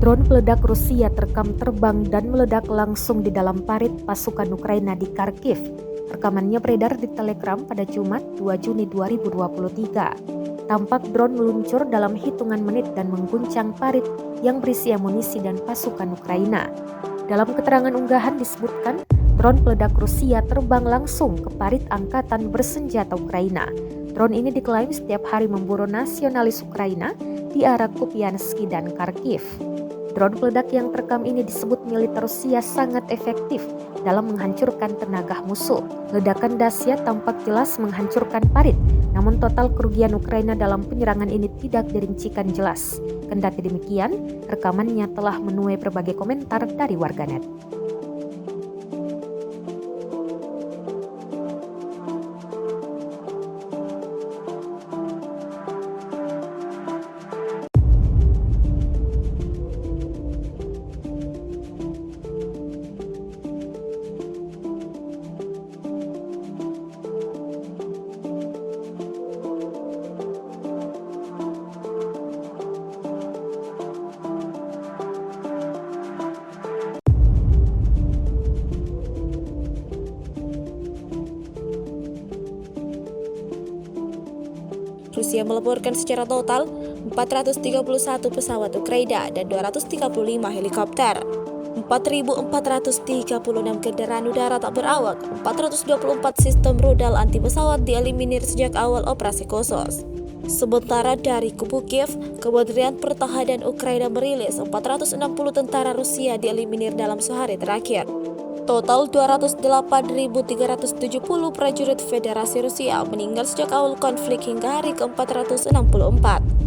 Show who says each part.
Speaker 1: Drone peledak Rusia terekam terbang dan meledak langsung di dalam parit pasukan Ukraina di Kharkiv. Rekamannya beredar di Telegram pada Jumat 2 Juni 2023. Tampak drone meluncur dalam hitungan menit dan mengguncang parit yang berisi amunisi dan pasukan Ukraina. Dalam keterangan unggahan disebutkan, drone peledak Rusia terbang langsung ke parit angkatan bersenjata Ukraina. Drone ini diklaim setiap hari memburu nasionalis Ukraina di arah Kupianski dan Kharkiv. Drone peledak yang terekam ini disebut militer Rusia sangat efektif dalam menghancurkan tenaga musuh. Ledakan dahsyat tampak jelas menghancurkan parit, namun total kerugian Ukraina dalam penyerangan ini tidak dirincikan jelas. Kendati demikian, rekamannya telah menuai berbagai komentar dari warganet.
Speaker 2: Rusia melaporkan secara total 431 pesawat Ukraina dan 235 helikopter, 4.436 kendaraan udara tak berawak, 424 sistem rudal anti pesawat dieliminir sejak awal operasi khusus. Sementara dari kubu Kiev, Kementerian Pertahanan Ukraina merilis 460 tentara Rusia dieliminir dalam sehari terakhir. Total 208.370 prajurit Federasi Rusia meninggal sejak awal konflik hingga hari ke-464.